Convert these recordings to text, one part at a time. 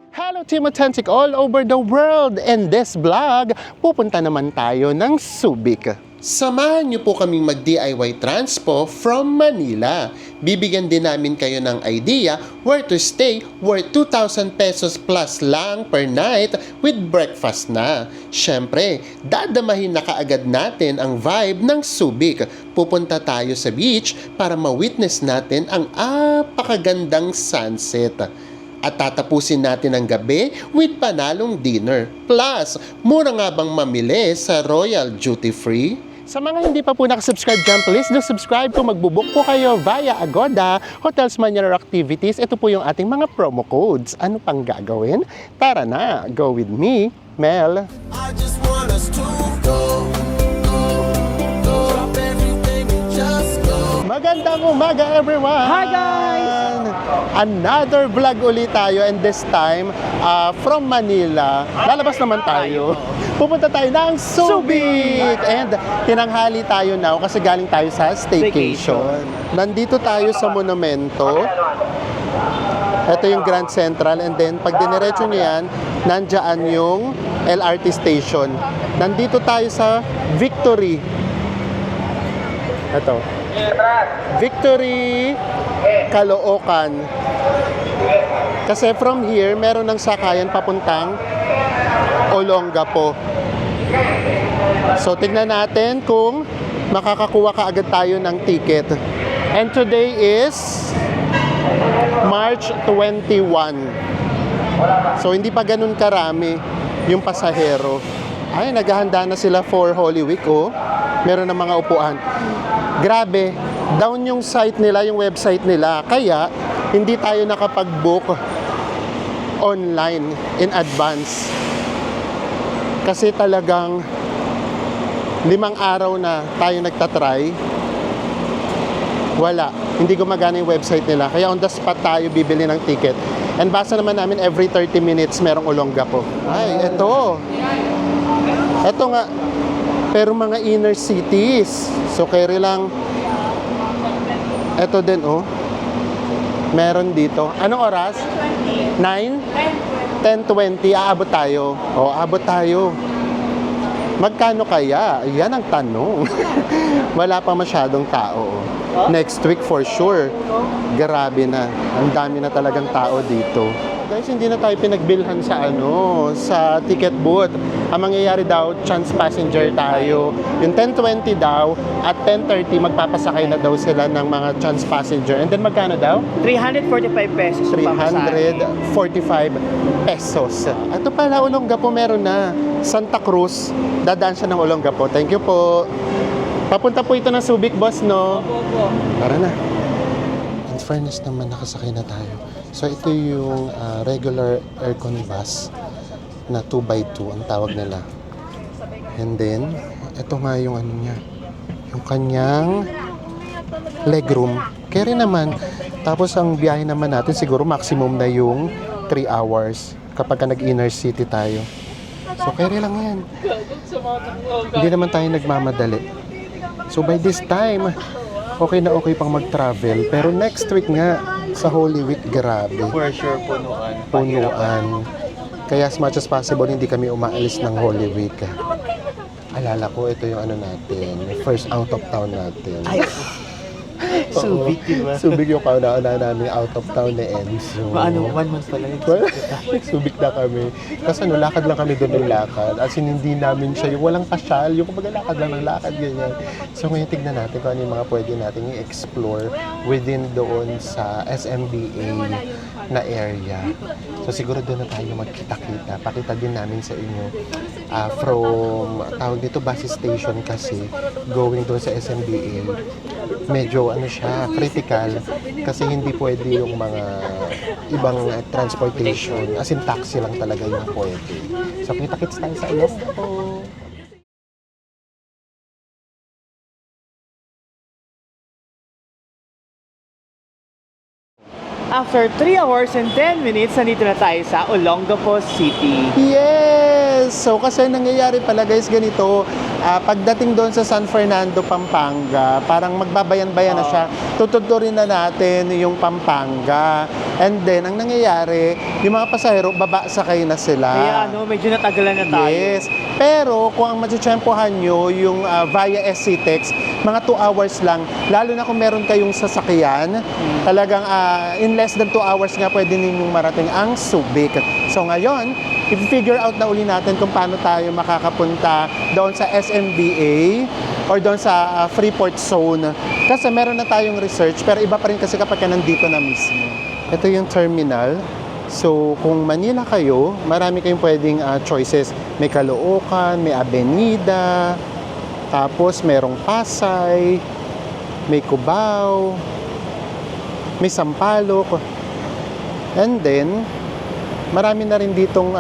Hello Team Authentic all over the world! In this vlog, pupunta naman tayo ng Subic. Samahan niyo po kaming mag-DIY transpo from Manila. Bibigyan din namin kayo ng idea where to stay worth 2,000 pesos plus lang per night with breakfast na. Syempre, dadamahin na kaagad natin ang vibe ng Subic. Pupunta tayo sa beach para ma-witness natin ang apakagandang sunset. At tatapusin natin ang gabi with panalong dinner. Plus, mura nga bang mamili sa Royal Duty Free? Sa mga hindi pa po nakasubscribe dyan, please do subscribe kung magbubook po kayo via Agoda, Hotels Manila Activities. Ito po yung ating mga promo codes. Ano pang gagawin? Tara na, go with me, Mel. I just want us to go. Drop everything and just go. Magandang umaga, everyone! Hi, guys! Another vlog ulit tayo, and this time from Manila. Lalabas naman tayo. Pupunta tayo ng Subic! And tinanghali tayo now kasi galing tayo sa staycation. Nandito tayo sa monumento. Ito yung Grand Central, and then pag diniretso nyo yan, nandyan yung LRT station. Nandito tayo sa Victory. Ito. Victory, Caloocan. Kasi from here, meron ng sakayan papuntang Olongapo. So, tignan natin kung makakakuha ka agad tayo ng ticket. And today is March 21. So, hindi pa ganun karami yung pasahero. Ay, naghahanda na sila for Holy Week, oh. Meron ng mga upuan. Grabe, down yung site nila, yung website nila. Kaya, hindi tayo nakapag-book online in advance. Kasi talagang 5 araw na tayo nagtatry. Wala. Hindi gumagana yung website nila. Kaya on the spot tayo bibili ng ticket. And basa naman namin every 30 minutes merong Olongapo. Ay, eto. Eto nga. Pero mga inner cities. So, carry lang. Eto din, oh. Meron dito. Anong oras? 9? 10:20. Aabot tayo. O, aabot tayo. Magkano kaya? Yan ang tanong. Wala pa masyadong tao. Next week for sure. Grabe na. Ang dami na talagang tao dito. Guys, hindi na tayo pinagbilhan sa ticket booth. Ang mangyayari daw, chance passenger tayo. Yung 10:20 daw, at 10:30 magpapasakay na daw sila ng mga chance passenger. And then magkano daw? 345 pesos. 345 pesos. Ito pala, Olongapo meron na. Santa Cruz, dadaan siya ng Olongapo. Thank you po. Papunta po ito ng Subic, boss, no? Opo. Tara na. In fairness naman, nakasakay na tayo. So, ito yung regular aircon bus na 2x2 ang tawag nila. And then, ito nga yung ano niya. Yung kanyang legroom. Carry naman. Tapos, ang biyahe naman natin, siguro maximum na yung 3 hours kapag nag-inner city tayo. So, carry lang yan. Hindi naman tayo nagmamadali. So, by this time, okay na okay pang mag-travel. Pero next week nga, sa Holy Week, grabe. For sure, punuan. Punuan. Kaya as much as possible, hindi kami umaalis ng Holy Week. Alala ko, ito yung ano natin, first out of town natin. Subic, diba? Subic yung kauna-una namin out of town ni Enzo. 1 month pa lang. Subic na kami. Kasi lakad lang kami doon ng lakad. As in, hindi namin siya yung walang pasyal, yung kumbaga lakad lang ng lakad, ganyan. So ngayon tignan natin kung ano yung mga pwede natin i-explore within doon sa SMDA na area. So siguro doon na tayo magkita-kita. Pakita din namin sa inyo from, tawag dito, bus station kasi going doon sa SMDA. Medyo siya, critical kasi hindi pwede yung mga ibang transportation, as in taxi lang talaga yung pwede. So kita-kits tayo sa iyo. After 3 hours and 10 minutes, nandito na tayo sa Olongapo City. Yes! Yes! So kasi nangyayari pala guys ganito, pagdating doon sa San Fernando, Pampanga, parang magbabayan-bayan na siya. Tututurin na natin yung Pampanga. And then, ang nangyayari, yung mga pasahero, babasakay na sila. Kaya medyo natagalan na tayo. Yes. Pero kung ang matitsempohan nyo, yung via SCTEX, mga 2 hours lang. Lalo na kung meron kayong sasakyan, talagang in less than 2 hours nga pwede ninyong marating ang Subic. So ngayon, i-figure out na uli natin kung paano tayo makakapunta doon sa SMBA or doon sa Freeport Zone. Kasi meron na tayong research, pero iba pa rin kasi kapag nandito na mismo. Ito yung terminal. So, kung Manila kayo, marami kayong pwedeng choices. May Caloocan, may Avenida, tapos merong Pasay, may Cubao, may Sampaloc. And then, marami na rin ditong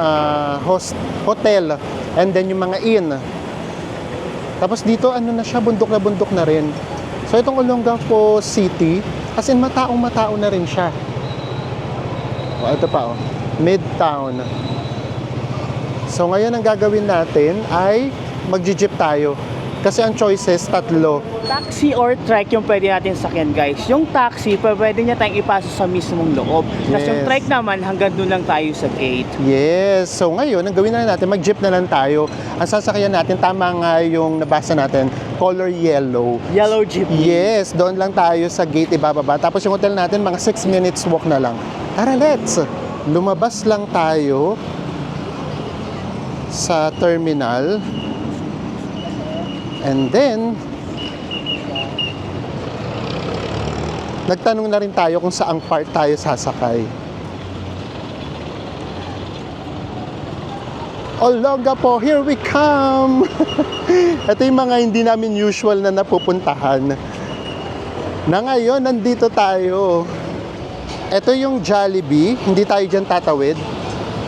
hotel. And then yung mga inn. Tapos dito, ano na siya, bundok na rin. So, itong Olongapo City, as in mataong-matao na rin siya. O, ito pa, Midtown. So, ngayon ang gagawin natin ay mag-jeep tayo. Kasi ang choices, 3. Taxi or trike yung pwede natin sakyan, guys. Yung taxi, pwede niya tayong ipasok sa mismong loob. Tapos yung Yes. trike naman, hanggang doon lang tayo sa gate. Yes. So, ngayon, ang gawin na natin, mag-jeep na lang tayo. Ang sasakyan natin, tama nga yung nabasa natin, color yellow. Yellow jeep. Yes, doon lang tayo sa gate ibababa. Tapos yung hotel natin, mga 6 minutes walk na lang. Tara, let's! Lumabas lang tayo sa terminal. And then, nagtanong na rin tayo kung saang part tayo sasakay. Olongapo, here we come! Ito yung mga hindi namin usual na napupuntahan. Na ngayon, nandito tayo. Ito yung Jollibee. Hindi tayo dyan tatawid.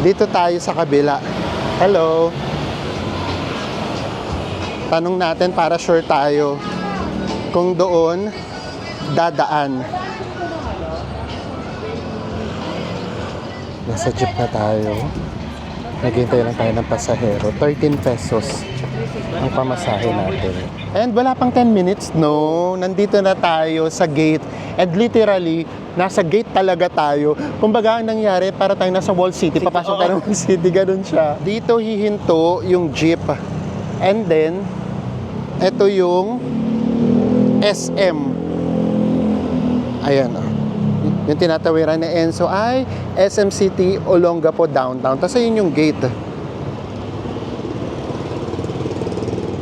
Dito tayo sa kabila. Hello. Tanong natin para sure tayo kung doon dadaan. Nasa jeep na tayo. Naghihintay lang tayo ng pasahero. 13 pesos ang pamasahe natin. And wala pang 10 minutes, no? Nandito na tayo sa gate. And literally, nasa gate talaga tayo. Kumbaga, ang nangyari, para tayo nasa Wall City. Papasok tayo ng Wall City, ganun siya. Dito hihinto yung jeep. And then, ito yung SM. Ayan, oh. Yung tinatawiran ni Enzo ay SM City, Olongapo, Downtown. Tapos ayun yung gate.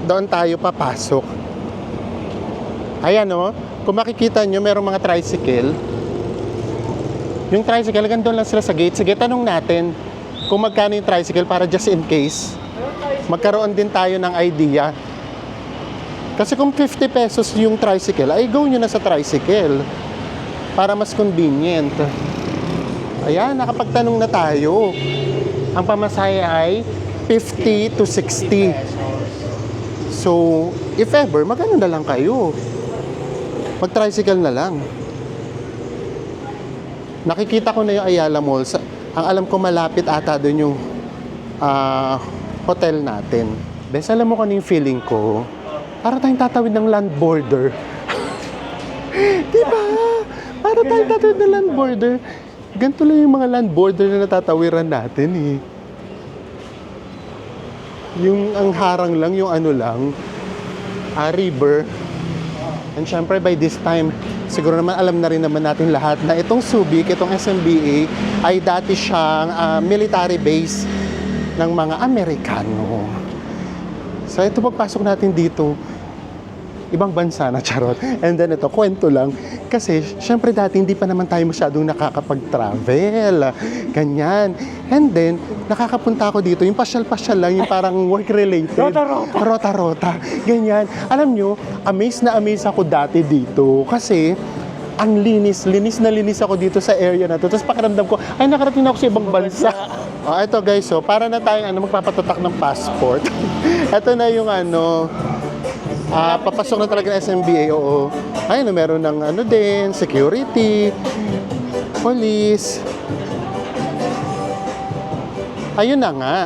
Doon tayo papasok. Ayan, oh. Kung makikita nyo, merong mga tricycle. Yung tricycle, hanggang doon lang sila sa gate. Sige, tanong natin kung magkano yung tricycle para just in case. Magkaroon din tayo ng idea. Kasi kung 50 pesos yung tricycle, ay go nyo na sa tricycle para mas convenient. Ayan, nakapagtanong na tayo. Ang pamasahe ay 50 to 60. So, if ever, magano na lang kayo. Mag-tricycle na lang. Nakikita ko na yung Ayala Mall. Ang alam ko malapit ata doon yung hotel natin. Bes, alam mo kung ano yung feeling ko? Para tayong tatawid ng land border. Diba? Para tayong tatawid ng land border. Ganito lang yung mga land border na natatawiran natin eh. Yung ang harang lang, yung ano lang, river. And syempre by this time, siguro naman alam na rin naman natin lahat na itong Subic, itong SMBA, ay dati siyang military base ng mga Amerikano. So ito pagpasok natin dito, ibang bansa na, charot. And then ito, kwento lang. Kasi, syempre dati hindi pa naman tayo masyadong nakakapag-travel. Ganyan. And then, nakakapunta ako dito, yung pasyal-pasyal lang, yung parang work-related. Rota-rota. Rota-rota. Ganyan. Alam nyo, amazed na amazed ako dati dito. Kasi, ang linis na linis ako dito sa area na to. Tapos pakiramdam ko, ay nakarating na ako sa ibang bansa. Ito guys, so, para na tayong magpapatatak ng passport. Ito na yung papasok na talaga ng SMBA, oo. Ayun, meron ng din, security, police. Ayun na nga.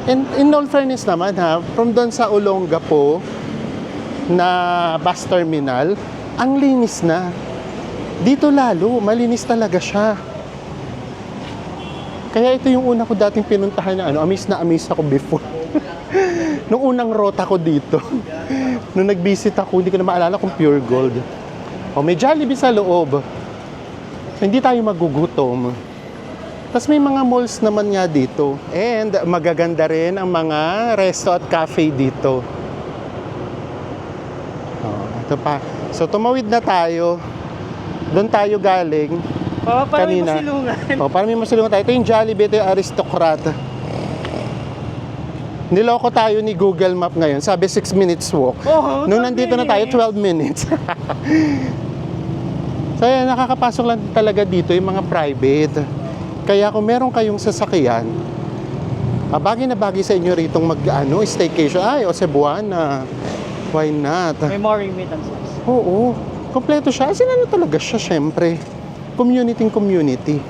And in all fairness naman ha, from doon sa Olongapo na bus terminal, ang linis na. Dito lalo, malinis talaga siya. Kaya ito yung una ko dating pinuntahan na amaze ako before. Nung unang rota ko dito. Nung nag-visit ako, hindi ko na maalala kung Pure Gold. O, may Jollibee sa loob. So, hindi tayo magugutom. Tapos may mga malls naman nga dito. And magaganda rin ang mga resto at cafe dito. Oh, ito pa. So tumawid na tayo. Doon tayo galing. Para may Kanina. masilungan. Oh, para may masilungan tayo. Ito yung Jollibee, ito yung Aristocrat. Niloko tayo ni Google Map ngayon. Sabi 6 minutes walk. Oh, Nung nandito na tayo, 12 minutes. So ayan, nakakapasok lang talaga dito yung mga private. Kaya kung meron kayong sasakyan, bagay na bagay sa inyo ritong staycation. Ay, o Cebuana. Why not? May more remittances. Oo. Kompleto siya. As in, talaga siya, syempre. Community.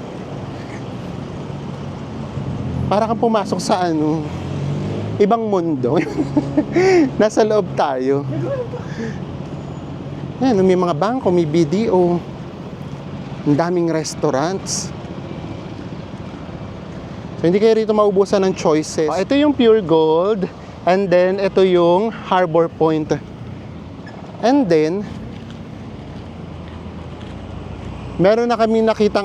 Para kang pumasok sa ibang mundo. Nasa loob tayo. Yan, may mga bangko, may BDO. Ang daming restaurants. So, hindi kayo rito maubusan ng choices. Ito yung Pure Gold. And then, ito yung Harbor Point. And then, meron na kami nakitang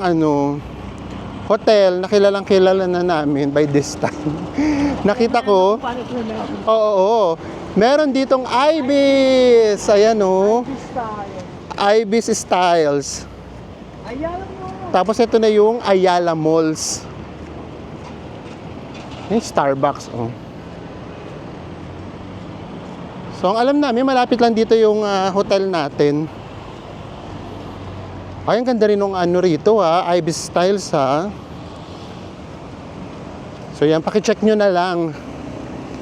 hotel na kilala na namin by this time. Nakita ko, oo. Meron ditong Ibis. Ayan Ibis Styles. Tapos ito na yung Ayala Malls. Yung Starbucks, So, ang alam namin, malapit lang dito yung hotel natin. Ay, ang ganda rin ng rito, Ibis Styles, So, yan, pakicheck nyo na lang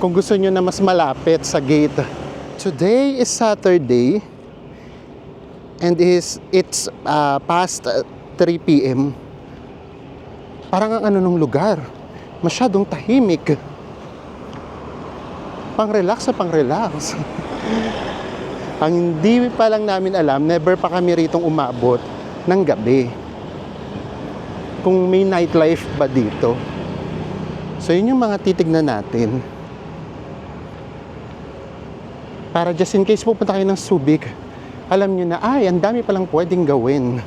kung gusto nyo na mas malapit sa gate. Today is Saturday and it's past 3 p.m. Parang ang nung lugar. Masyadong tahimik. Pang-relax. Ang hindi pa lang namin alam, never pa kami ritong umabot ng gabi. Kung may nightlife ba dito. So, yun yung mga titignan natin. Para just in case pupunta kayo ng Subic, alam nyo na, ang dami palang pwedeng gawin.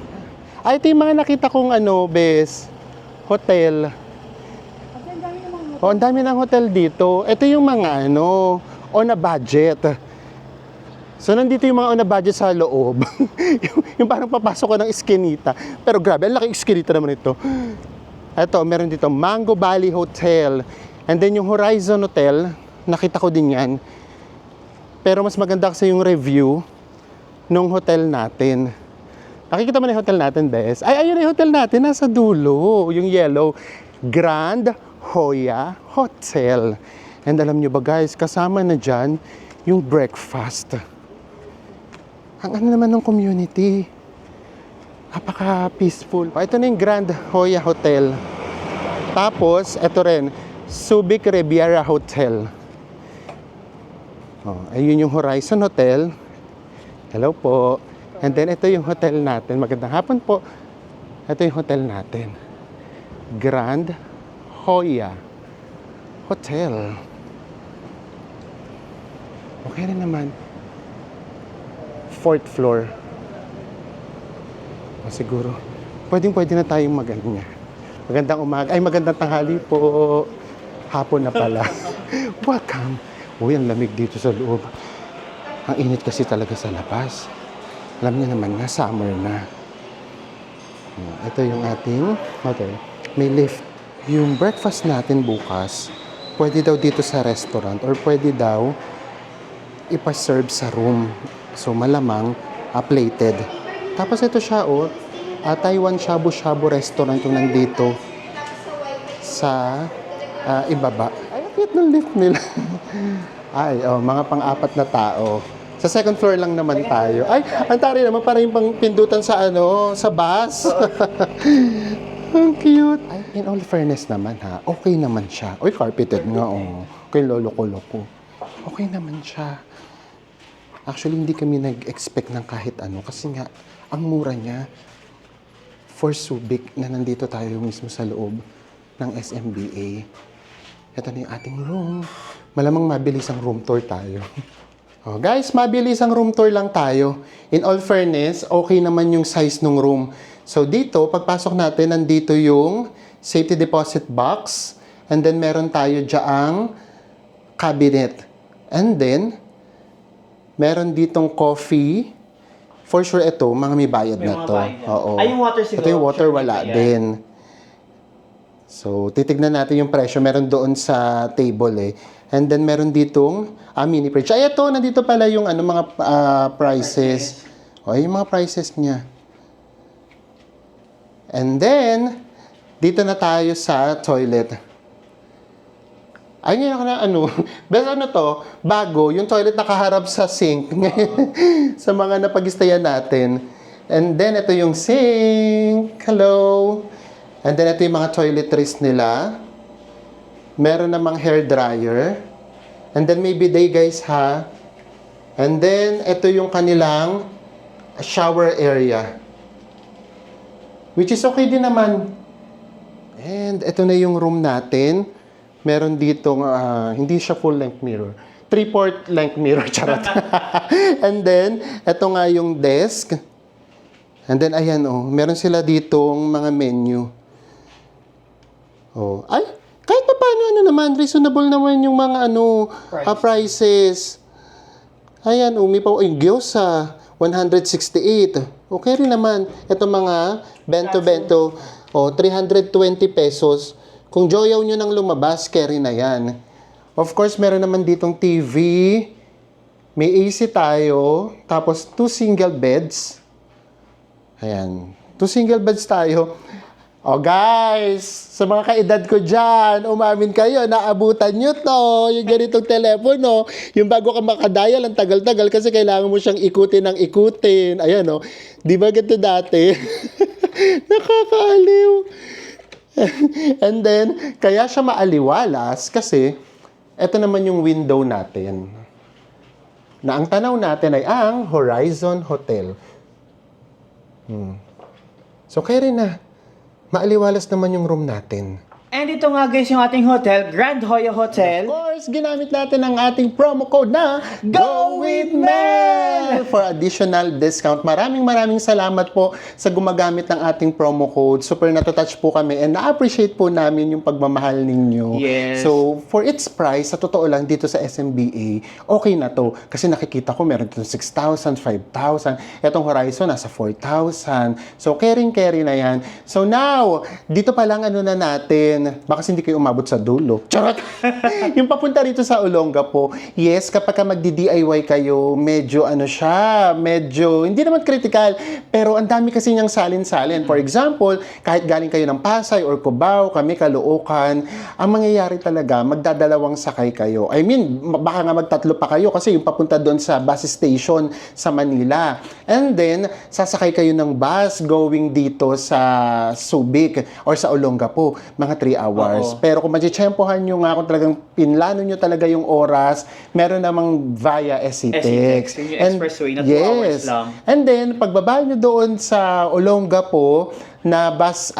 Ito yung mga nakita kong hotel. Ang dami ng hotel dito. Ito yung mga on a budget. So, nandito yung mga on a budget sa loob. yung parang papasok ko ng iskinita. Pero grabe, ang laki iskinita naman ito. Ito, meron dito Mango Valley Hotel. And then yung Horizon Hotel, nakita ko din yan. Pero mas maganda kasi yung review nung hotel natin. Nakikita mo na yung hotel natin, Bes? Ayun yung hotel natin, nasa dulo. Yung yellow. Grand Hoya Hotel. And alam nyo ba guys, kasama na dyan yung breakfast. Ang naman ng community. Napaka-peaceful. Ito na yung Grand Hoya Hotel. Tapos, ito rin, Subic Riviera Hotel. Ayun yung Horizon Hotel. Hello po. And then, ito yung hotel natin. Magandang hapon po. Ito yung hotel natin. Grand Hoya Hotel. Okay rin naman. 4th floor. Siguro, pwede na tayong magandang umaga. Magandang tanghali po. Hapon na pala. Welcome. Uy, ang lamig dito sa loob. Ang init kasi talaga sa labas. Alam niyo naman na, summer na. Ito yung ating hotel. May lift. Yung breakfast natin bukas, pwede daw dito sa restaurant or pwede daw ipa-serve sa room. So, malamang plated. Tapos ito siya, Taiwan Shabu-Shabu restaurant yung nandito sa ibaba. Ay, ang cute ng lift nila. Mga pang-apat na tao. Sa second floor lang naman tayo. Ay, ang tari naman, parang yung pang pindutan sa sa bus. Ang cute. Ay, in all fairness naman ha, okay naman siya. Uy, carpeted nga, oh. Kay lolo-ko-loko. Okay naman siya. Actually, hindi kami nag-expect ng kahit ano kasi nga, ang mura niya for Subic na nandito tayo mismo sa loob ng SMBA. Ito na yung ating room. Malamang mabilis ang room tour tayo. Oh, guys, mabilis ang room tour lang tayo. In all fairness, okay naman yung size ng room. So dito, pagpasok natin, nandito yung safety deposit box. And then meron tayo dyaang cabinet. And then, meron ditong coffee. For sure ito, mga may bayad May na mga to. bayad na. Oo. Ay, yung water siguro. Ito yung water, Sure, wala yan. din. So, titignan natin yung presyo. Meron doon sa table eh. And then, meron ditong mini fridge. Ay, ito, nandito pala yung mga prices. O, yung mga prices niya. And then, dito na tayo sa toilet. Ay, ngayon ka na best to, bago, yung toilet nakaharap sa sink. Sa mga napag-istayan natin. And then, ito yung sink. Hello. And then, ito yung mga toiletries nila. Meron namang hair dryer. And then, may bidet guys ha. And then, ito yung kanilang shower area. Which is okay din naman. And ito na yung room natin. Meron ditong, hindi siya full-length mirror. 3/4 length mirror, charot. And then, ito nga yung desk. And then, ayan meron sila ditong mga menu. Oh, ay, kahit pa paano naman, reasonable naman yung mga prices. Ayan, may yung gyoza, 168. Okay rin naman. Ito mga bento-bento, 320 pesos. Kung joyaw nyo nang lumabas, carry na yan. Of course, meron naman ditong TV. May AC tayo. Tapos, 2 single beds. Ayan. 2 single beds tayo. Oh guys, sa mga kaedad ko dyan, umamin kayo, naabutan nyo to, yung ganitong telepono, yung bago ka makadial, ang tagal-tagal kasi kailangan mo siyang ikutin ng ikutin. Ayan di ba ganito dati? Nakakaaliw. And then, kaya siya maaliwalas kasi, eto naman yung window natin. Na ang tanaw natin ay ang Horizon Hotel. So, kaya rin na. Maaliwalas naman yung room natin. And ito nga guys yung ating hotel, Grand Hoya Hotel. Of course, ginamit natin ang ating promo code na Go With Mel for additional discount. Maraming salamat po sa gumagamit ng ating promo code. Super natatouch po kami and na-appreciate po namin yung pagmamahal ninyo. Yes. So, for its price, sa totoo lang dito sa SMBA, okay na to. Kasi nakikita ko meron dito 6,000, 5,000. Etong Horizon nasa 4,000. So, carry na yan. So, now, dito pa lang na natin. Baka hindi kayo umabot sa dulo. Charot! Yung papunta rito sa Olongapo, yes, kapag magdi-DIY kayo, medyo medyo, hindi naman critical, pero ang dami kasi niyang salin-salin. For example, kahit galing kayo ng Pasay or Cubao, kami Caloocan, ang mangyayari talaga, magdadalawang sakay kayo. I mean, baka nga magtatlo pa kayo kasi yung papunta doon sa bus station sa Manila. And then, sasakay kayo ng bus going dito sa Subic or sa Olongapo, mga 3 hours. Oo. Pero kung matitsempohan nyo nga, kung talagang pinlano nyo talaga yung oras, meron namang via SCTEX. Yung expressway na 2 hours lang. And then, pagbaba nyo doon sa Olongapo, na bus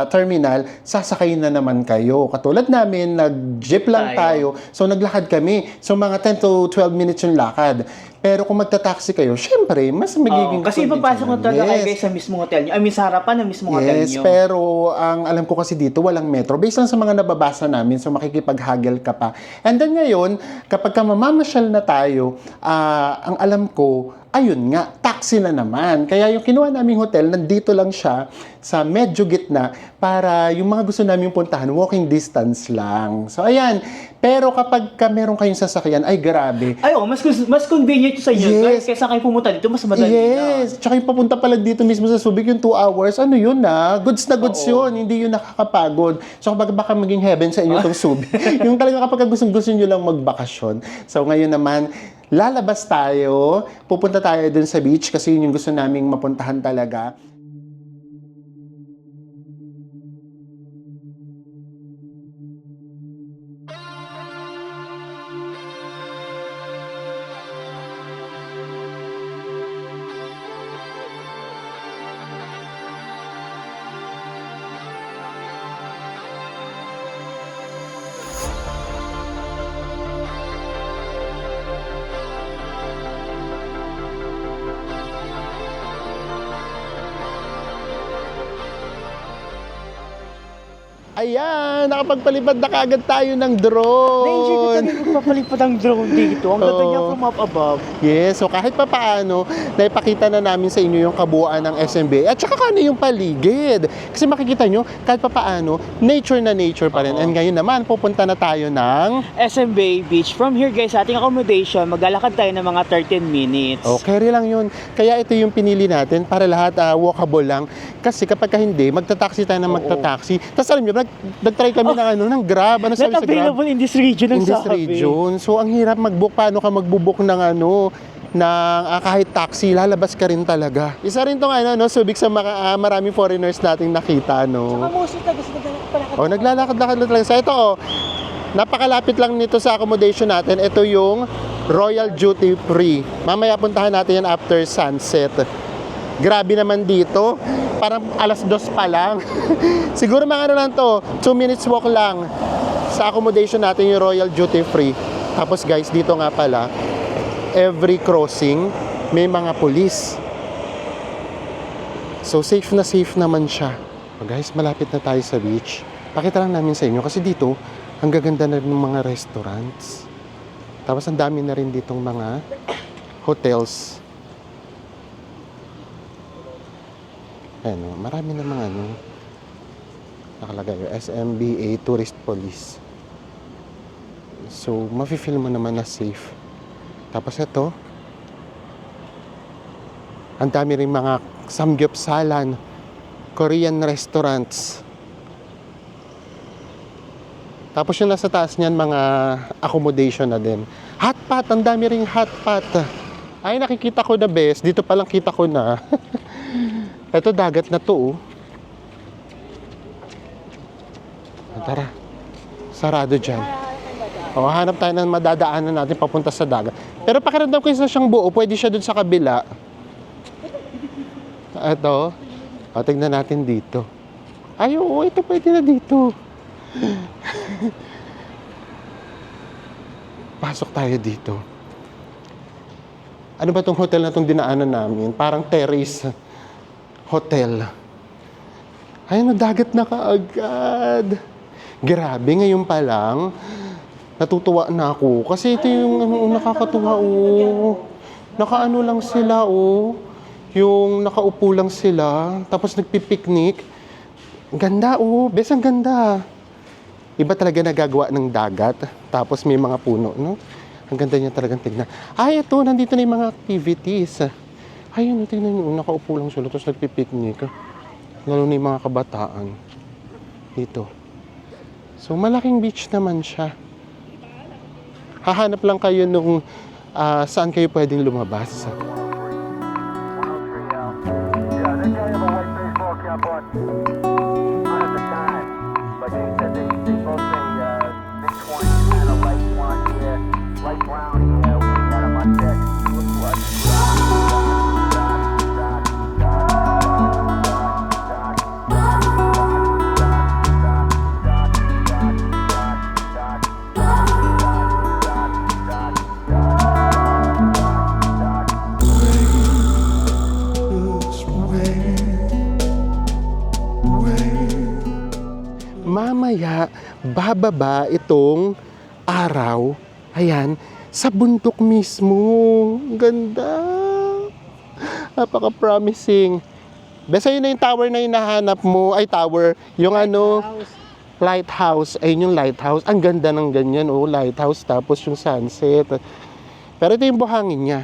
terminal, sasakay na naman kayo. Katulad namin, nag-jeep lang tayo. So, naglakad kami. So, mga 10 to 12 minutes yung lakad. Pero kung magta-taxi kayo, syempre, mas magiging kasi papasok na talaga kayo guys sa mismong hotel nyo. I mean, sa harapan ng mismong hotel nyo. Yes, pero ang alam ko kasi dito, walang metro. Based lang sa mga nababasa namin, so makikipaghagel ka pa. And then ngayon, kapag ka mamamasyal na tayo, ang alam ko, ayun nga, taxi na naman. Kaya yung kinuha naming hotel, nandito lang siya sa medyo gitna para yung mga gusto namin puntahan, walking distance lang. So, ayan. Pero kapag meron kayong sasakyan, ay grabe. Ay, mas convenient sa inyo. Yes. Kaysa kayo pumunta dito, mas madali Yes. Tsaka yung papunta pala dito mismo sa Subic, yung 2 hours, ano yun goods na goods yun. Hindi yun nakakapagod. So, kapag baka maging heaven sa inyo itong Subic. Yung talaga kapag gusto nyo lang magbakasyon. So, ngayon naman, lalabas tayo, pupunta tayo dun sa beach kasi yun yung gusto naming mapuntahan talaga. Ayan, nakapagpalipad na kaagad tayo ng Na-enjoy ko drone. talaga magpapalipad ang drone dito. Ang ganda niya Oo. from up above. Yes, so kahit pa paano, naipakita na namin sa inyo yung kabuuan ng SMB at saka kano yung paligid. Kasi makikita nyo, kahit pa paano, nature na nature pa rin. Oo. And ngayon naman, pupunta na tayo ng... SM Bay Beach. From here guys, sa ating accommodation, maglalakad tayo ng mga 13 minutes. Oh, carry lang yun. Kaya ito yung pinili natin para lahat walkable lang. Kasi kapag ka hindi, magta-taxi tayo ng Oo. magta-taxi. Tapos alam nyo, nag-try kami ng Grab. Ano sabi Not sa Grab? available in this region ang In this sabi. region. So, ang hirap mag-book. Paano ka mag-book ng kahit taxi, lalabas ka rin talaga. Isa rin tong Subic sa maraming foreigners nating nakita, no. Saka mostly taga sa naglalakad. Oh, naglalakad-lakad lang talaga. So, ito, napakalapit lang nito sa accommodation natin. Ito yung Royal Duty Free. Mamaya puntahan natin yan after sunset. Grabe naman dito. Parang alas 2 pa lang. Siguro mga lang to, 2 minutes walk lang sa accommodation natin yung Royal Duty Free. Tapos guys, dito nga pala, every crossing, may mga pulis. So safe naman siya. So, guys, malapit na tayo sa beach. Pakita lang namin sa inyo kasi dito, ang gaganda na rin ng mga restaurants. Tapos ang dami na rin ditong mga hotels. Ayan, marami na mga nakalagay yung SMBA Tourist Police. So, mafe-feel mo naman na safe. Tapos ito, ang dami rin mga samgyupsalan, Korean restaurants. Tapos yung nasa taas niyan, mga accommodation na din. Hot pot, ang dami ring hot pot. Ay, nakikita ko na best. Dito palang kita ko na. Ito, dagat na to, oh. Tara, sarado dyan. O, hanap tayo ng madadaanan natin papunta sa dagat. Pero pakiramdam ko isa siyang buo, pwede siya dun sa kabila. Ito, o, tignan natin dito. Ay, oo, ito pwede na dito. Pasok tayo dito. Ano ba tong hotel na tong dinaanan namin? Parang terrace hotel. Ayun, dagat na kaagad. Grabe, ngayon pa lang, natutuwa na ako. Kasi ito yung nakakatuwa, oh. Nakaano lang sila, oh. Yung nakaupo lang sila, tapos nagpipiknik. Ang ganda, oh. Bes, ang ganda. Iba talaga nagagawa ng dagat, tapos may mga puno, no? Ang ganda niya talagang tignan. Ay, ito, nandito na yung mga activities. Ayun, tingnan nyo, nakaupo lang sila, tapos nagpipiknik. Lalo na yung mga kabataan. Dito. So, malaking beach naman siya. Hahanap lang kayo nung saan kayo pwedeng lumabas. Mamaya, bababa itong araw, ayan, sa bundok mismo. Ang ganda. Napaka-promising. Basta yun na yung tower na hinahanap mo. Ay, tower. Yung lighthouse. Ayun yung lighthouse. Ang ganda ng ganyan, oh, lighthouse. Tapos yung sunset. Pero ito yung buhangin niya.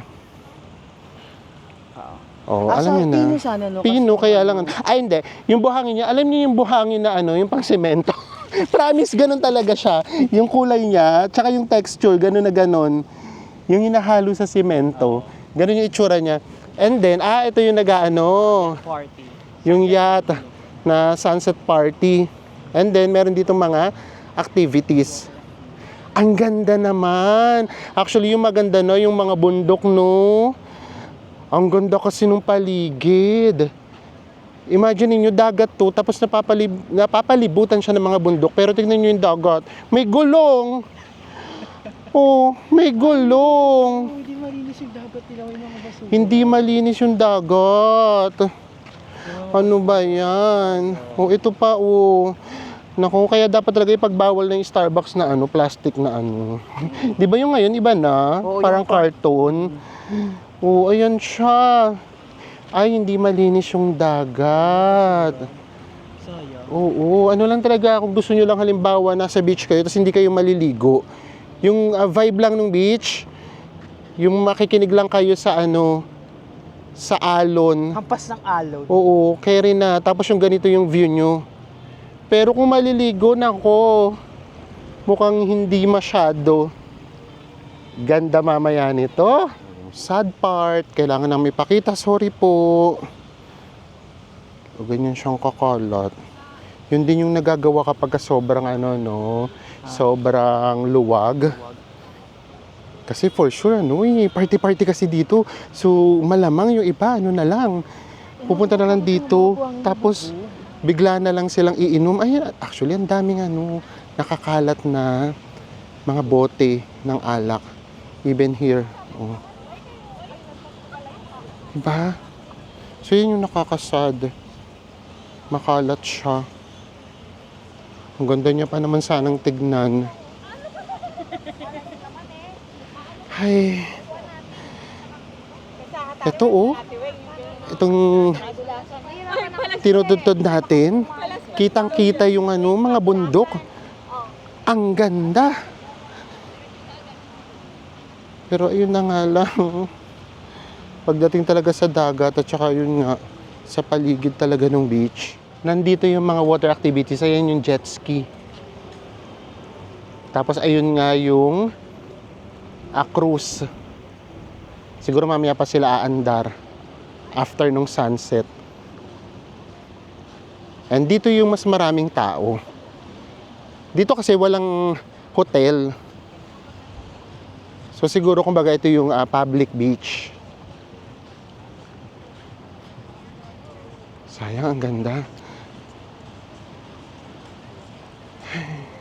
Oh, alam niyo na. Pino sana, no? Pino, kaya lang. Ay, hindi. Yung buhangin niya, alam niyo yung buhangin na yung pang semento. Promise, ganun talaga siya. Yung kulay niya, tsaka yung texture, ganun na ganun. Yung hinahalo sa semento, ganun yung itsura niya. And then, ito yung Party. yung yacht na sunset party. And then, meron dito mga activities. Ang ganda naman. Actually, yung maganda, no, yung mga bundok, no. Ang ganda kasi nung paligid. Imagine niyo dagat to, tapos napapalibutan siya ng mga bundok. Pero tingnan niyo yung dagat. May gulong. Oh, may gulong. Hindi malinis yung dagat nila, yung mga basura. Hindi malinis yung dagat. Ano ba yan? Oh, ito pa, oh. Naku, kaya dapat talaga ipagbawal na yung Starbucks na ano, plastic na ano. Di ba yung ngayon, iba na? Oo, Parang yung carton. Oo, ayan siya. Ay, hindi malinis yung dagat. Sayang. Oo, ano lang talaga, kung gusto nyo lang halimbawa, nasa beach kayo, tapos hindi kayo maliligo. Yung vibe lang ng beach, yung makikinig lang kayo sa ano, sa alon. Hampas ng alon. Oo, kaya rin na. Tapos yung ganito yung view nyo. Pero kung maliligo, nako, mukhang hindi masyado. Ganda mamaya nito. Sad part, kailangan namin ipakita. Sorry po. O, ganyan siyang kakalat. Yun din yung nagagawa kapag sobrang ano, no? Sobrang luwag. Kasi for sure, ano party-party kasi dito. So, malamang yung iba, ano na lang. Pupunta na lang dito. Tapos, bigla na lang silang iinom. Ay, actually, ang daming ano, nakakalat na mga bote ng alak. Even here. Oh. Diba? So, yun yung nakakasad. Makalat siya. Ang ganda niya pa naman sanang tignan. Ay. Ito oh. Itong tinutudtod natin. Kitang-kita yung ano, mga bundok. Ang ganda. Pero ayun na nga lang. Pagdating talaga sa dagat at saka yun nga, sa paligid talaga ng beach. Nandito yung mga water activities. Ayan yung jet ski. Tapos ayun nga yung cruise. Siguro mamaya pa sila aandar after nung sunset. And dito yung mas maraming tao. Dito kasi walang hotel. So siguro kumbaga ito yung public beach. Sayang, ang ganda.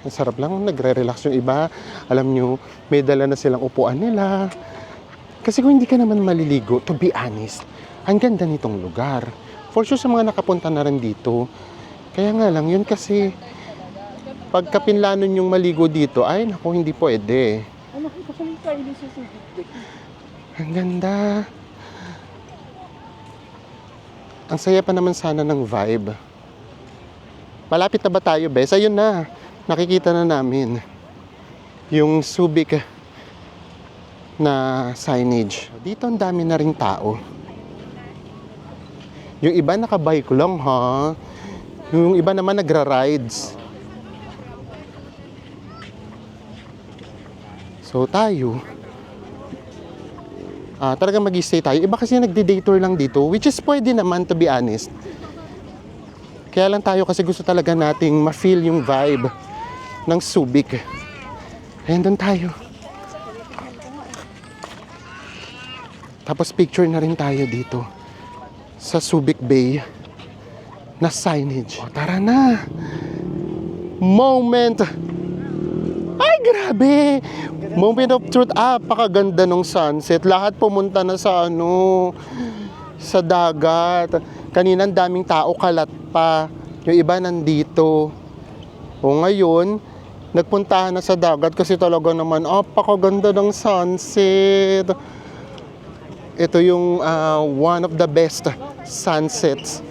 Ang sarap lang, nagre-relax yung iba. Alam nyo, may dala na silang upuan nila. Kasi kung hindi ka naman maliligo, to be honest, ang ganda nitong lugar. For sure sa mga nakapunta na rin dito. Kaya nga lang, yun kasi, pagka pinlanon yung maligo dito, ay naku, hindi pwede. Ano ko kasi tayo sa Subic? Ang ganda. Ang saya pa naman sana ng vibe. Malapit na ba tayo, Bes? Ayun na. Nakikita na namin yung Subic na signage. Dito ang dami na ring tao. Yung iba nakabike lang, ha? Yung iba naman nagra-rides. So tayo, talagang mag-stay tayo. Iba kasi nagde-day tour lang dito, which is pwede naman, to be honest. Kaya lang tayo kasi gusto talaga nating ma-feel yung vibe ng Subic. Ayan, doon tayo. Tapos picture na rin tayo dito sa Subic Bay na signage. O, tara na! Moment! Ay, grabe! Moment of truth. Pakaganda ng sunset. Lahat pumunta na sa ano, sa dagat. Kanina ang daming tao, kalat pa. Yung iba nandito. O ngayon, nagpuntahan na sa dagat kasi talaga naman, pakaganda ng sunset. Ito yung one of the best sunsets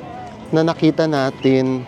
na nakita natin.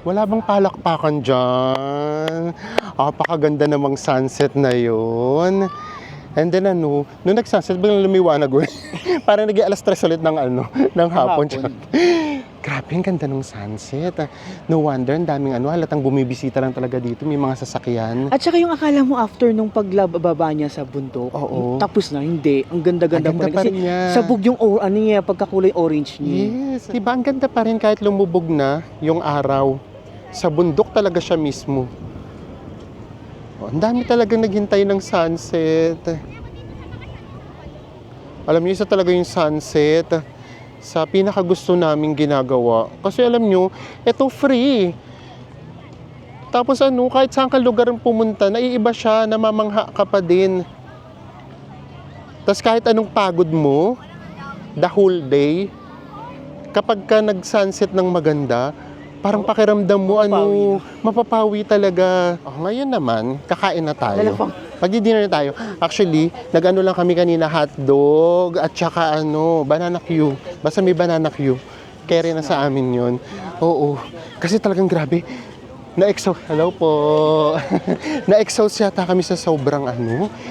Wala bang palakpakan dyan? Pakaganda namang sunset na yun. And then ano, nung nag-sunset, biglang lumiwanag ulit. Parang nag-alas 3 ulit ng hapon. Hapon. Grabe, ang ganda ng sunset. No wonder, ang daming halatang bumibisita lang talaga dito. May mga sasakyan. At saka yung akala mo after nung paglababa niya sa bundok, Oo. tapos na, hindi. Ang ganda-ganda Ang ganda pa Kasi rin niya. sabog yung niya, pagkakulay orange niya. Yes. Diba, ang ganda pa rin kahit lumubog na yung araw. Sa bundok talaga siya mismo. Oh, ang dami talagang naghintay ng sunset. Alam niyo, isa talaga yung sunset sa pinakagusto naming ginagawa. Kasi alam niyo, ito free. Tapos kahit saan ka lugar pumunta, naiiba siya, namamangha ka pa din. Tapos kahit anong pagod mo, the whole day, kapag ka nag-sunset ng maganda, parang pakiramdam mo, mapapawi talaga. Ngayon naman, kakain na tayo. Magdi-dinner na tayo. Actually, nag-ano lang kami kanina, hotdog at saka banana Q. Basta may banana Q. Carry na sa amin yon. Oo. Kasi talagang grabe. Hello po. Na-exhaust yata kami sa sobrang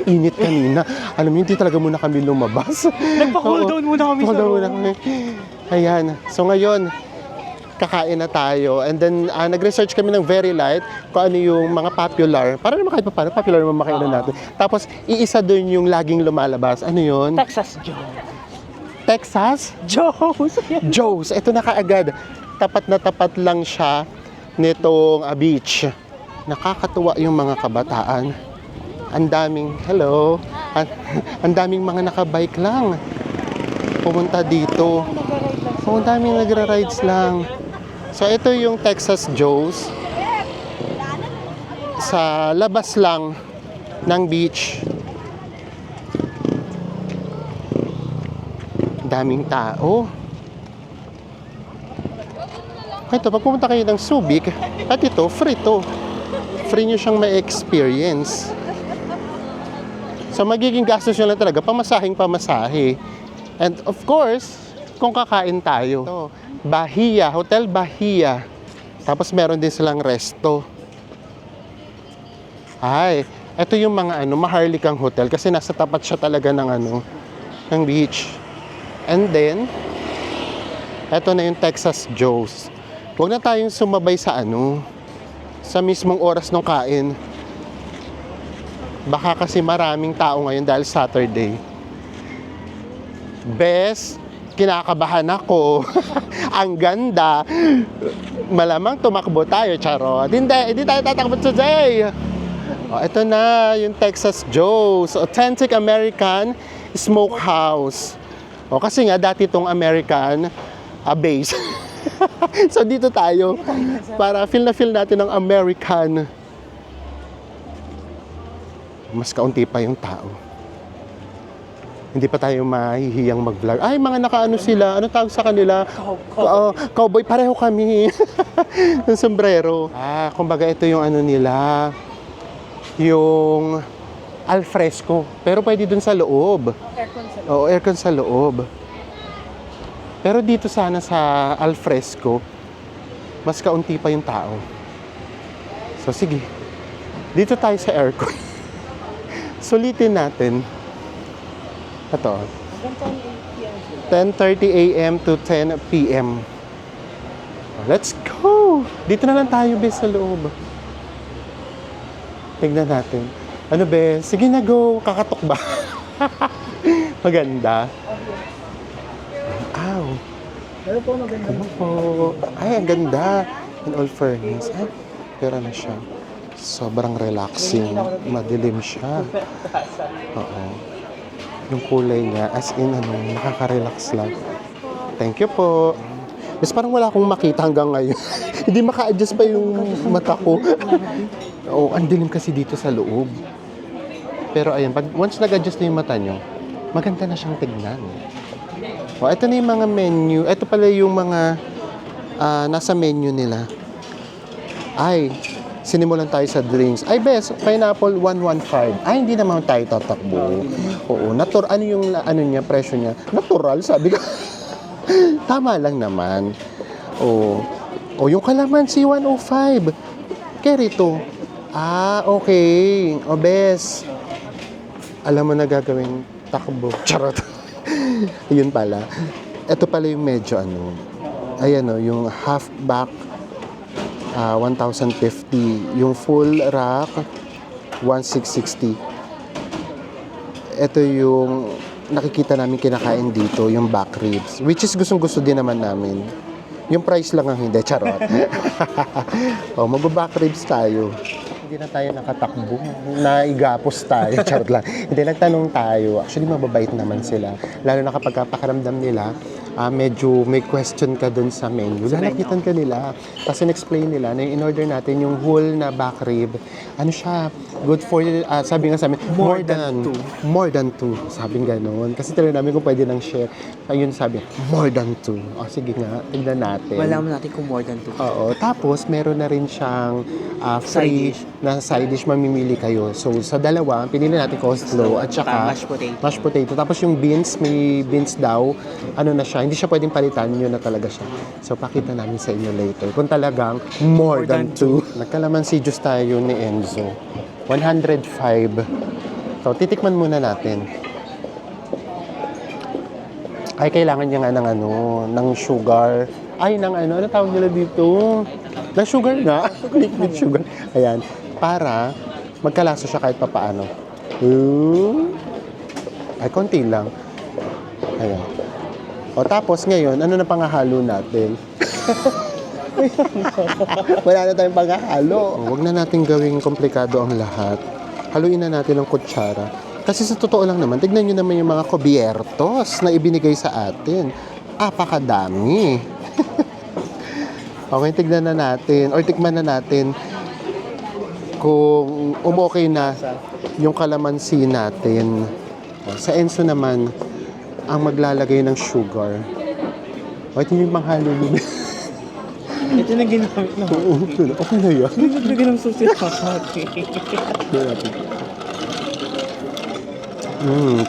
init kanina. Alam mo, hindi talaga muna kami lumabas. Nagpa-cool down muna kami sa room. Ayan. So ngayon, kakain na tayo. And then, nag-research kami ng Very Light kung ano yung mga popular. Para naman kahit pa paano, popular naman makainan natin. Tapos, iisa doon yung laging lumalabas. Ano yun? Texas Joe. Texas? Joe's. Joe's. Ito na kaagad. Tapat na tapat lang siya nitong beach. Nakakatuwa yung mga kabataan. Ang daming, hello, ang daming mga nakabike lang. Pumunta dito. Ang daming nagra-rides lang. So, ito yung Texas Joe's. Sa labas lang ng beach. Daming tao. Ito, pag pumunta kayo ng Subic, at ito, free to. Free nyo siyang ma-experience. So, magiging gastos nyo lang talaga, pamasahe. And of course, kung kakain tayo. Ito, Bahia, Hotel Bahia. Tapos meron din silang resto. Ay, ito yung mga maharlikang hotel kasi nasa tapat siya talaga ng ng beach. And then, ito na yung Texas Joe's. Huwag na tayong sumabay sa sa mismong oras ng kain. Baka kasi maraming tao ngayon dahil Saturday. Best, kinakabahan ako. Ang ganda. Malamang tumakbo tayo, charot. Hindi tayo tatakbo today. Ito na yung Texas Joe's. Authentic American Smokehouse. Kasi nga, dati itong American base. So, dito tayo. Para feel na feel natin ng American. Mas kaunti pa yung tao. Hindi pa tayo mahihiyang mag-vlog. Ay, mga sila. Ano tawag sa kanila? Cowboy. Pareho kami. Ng sombrero. Kumbaga ito yung nila. Yung alfresco. Pero pwede dun sa loob. Aircon sa loob. Pero dito sana sa alfresco, mas kaunti pa yung tao. So, sige. Dito tayo sa aircon. Sulitin natin. Ito. 10:30 a.m. to 10 p.m. Let's go! Dito na lang tayo, bes, sa loob. Tignan natin. Bes? Sige na, go. Kakatok ba? Maganda. Ow. Pero po, maganda. Ay, ang ganda. In all fairness. Pero siya. Sobrang relaxing. Madilim siya. Oo. Yung kulay niya, as in, nakaka-relax lang. Thank you po. Mas parang wala akong makita hanggang ngayon. Hindi maka-adjust pa yung mata ko. Ang dilim kasi dito sa loob. Pero ayan, once nag-adjust na yung mata nyo, maganda na siyang tignan. Ito na yung mga menu. Ito pala yung mga nasa menu nila. Ay, sinimulan tayo sa drinks. Ay, bes, pineapple 115. Ay, hindi naman tayo tatakbo. Oo, ano yung niya, presyo niya? Natural, sabi ko. Tama lang naman. Yung kalamansi 105. Carry to. Okay. Bes. Alam mo na gagawin takbo. Charot. Yun pala. Ito pala yung medyo Ayan o, yung half back 1,050. Yung full rack 1,660. Ito yung nakikita namin kinakain dito, yung back ribs. Which is gustong-gusto din naman namin. Yung price lang ang hindi, charot. O, mag-back ribs tayo. Hindi na tayo nakatakbo. Naigapos tayo, charot lang. Hindi, nagtanong tayo. Actually, mababait naman sila. Lalo na kapag pakaramdam nila, medyo may question ka dun sa menu. Lalapitan ka nila. Kasi in-explain nila na yung in-order natin yung whole na back rib. Ano siya? Good for, sabi nga sa amin, more than two. Sabi nga ganun. Kasi tinanong namin kung pwede nang share. Ayun sabi, more than two. O sige nga, tignan natin. Malaman natin kung more than 2. Oo. Tapos, meron na rin siyang free na side dish, mamimili kayo. So, sa dalawa, pinili natin coleslaw at saka mashed potato. Tapos yung beans, may beans daw, ano na siya, hindi siya pwedeng palitan, yun na talaga siya. So, pakita namin sa inyo later kung talagang more than two. Nagkalamansi juice tayo ni Enzo. 105. So, titikman muna natin. Ay, kailangan niya nga ng sugar. Ay, ano tawag nila dito? Ng sugar nga. Liquid sugar. Ayan. Para magkalasa siya kahit papaano. Ay, konti lang. Ayan. O, tapos ngayon, ano na pangahalo natin? Wala na tayong pangahalo. Huwag na natin gawing komplikado ang lahat. Haluin na natin ng kutsara. Kasi sa totoo lang naman, tignan nyo naman yung mga kubiertos na ibinigay sa atin. Apakadami. Okay, tignan na natin or tikman na natin kung umokay na yung kalamansi natin. Sa Enzo naman, ang maglalagay ng sugar. O, ito yung panghalo nila. Ito na ginamit na. Oo, okay na yan. Hindi naglagay ng susi kakati.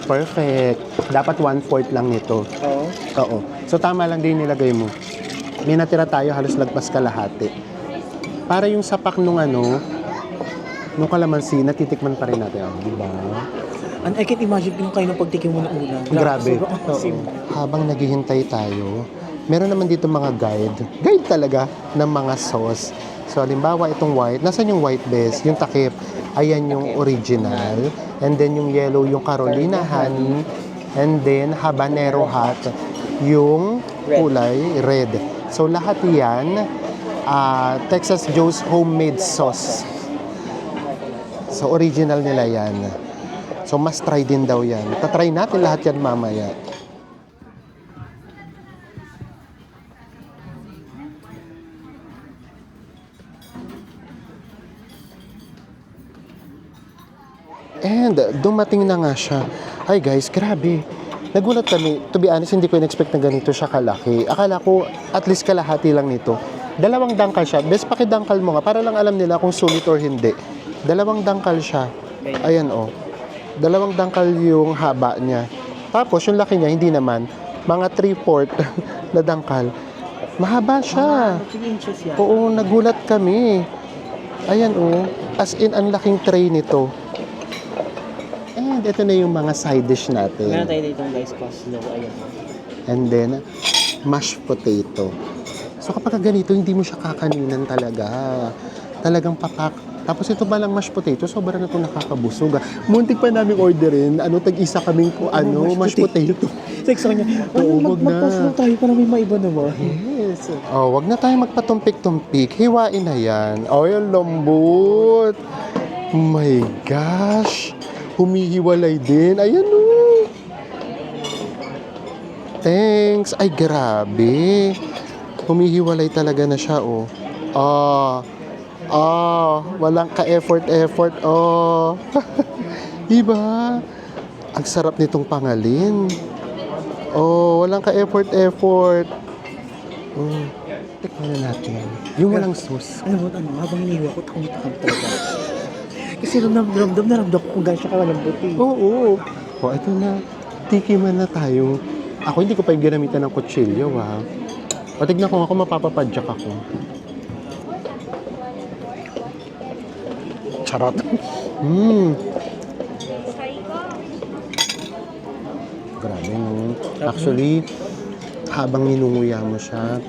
Perfect. Dapat 1/4 lang nito. Oo. Oo. So, tama lang din nilagay mo. May natira tayo, halos lagpas kalahati. Para yung sapak nung nung kalamansi, natitikman pa rin natin. Di ba? And I can imagine yung kayo ng pagtikim mo ng una. Grabe. Sobrang asim. Habang naghihintay tayo, meron naman dito mga guide. Guide talaga ng mga sauce. So, halimbawa, itong white. Nasaan yung white base? Yung takip. Ayan yung original. And then yung yellow, yung Carolina honey. And then habanero hot, yung kulay red. So, lahat yan, Texas Joe's homemade sauce. So, original nila yan. So, must try din daw yan. Tatry natin lahat yan mamaya. And dumating na nga siya. Ay guys, grabe. Nagulat kami. To be honest, hindi ko in-expect na ganito siya kalaki. Akala ko at least kalahati lang nito. 2 dangkal siya. Bes, pakidangkal mo nga para lang alam nila kung sulit or hindi. 2 dangkal siya. Ayan o. 2 dangkal yung haba niya. Tapos yung laki niya, hindi naman. Mga 3/4 na dangkal. Mahaba siya. 3 inches yan. Oo, nagulat kami. Ayan o. As in, ang laking tray nito. And ito na yung mga side dish natin. Meron tayo dito guys, coleslaw. Ayan. And then, mashed potato. So kapag ganito, hindi mo siya kakaninan talaga. Talagang papak. Tapos ito ba lang mashed potato, sobrang na itong nakakabusog. Muntik pa namin orderin, tag-isa kaming mashed potato. Like sa kanya, wag na. mag-coleslaw tayo para may maiba naman. Yes. Oh, wag na tayo magpatumpik-tumpik. Hiwain na yan. Oh, yung lambot. Oh my gosh. Humihiwalay din. Ayan o. Thanks. Ay, grabe. Humihiwalay talaga na siya, oh. Walang ka-effort. Diba? Ang sarap nitong pangalin. Walang ka-effort. Tikman na natin. Yung walang sauce. Alam mo, habang iniwa ko, takot talaga. Kasi ramdam ko kung gano'n siya kalambot eh. Oo. Ito na. Tikiman na tayo. Ako hindi ko pa yung ginamitan ng kutsilyo, ha. Tignan ko nga kung mapapapadyak ako. Charot. Grabe, no? Actually, habang ninunguya mo siya,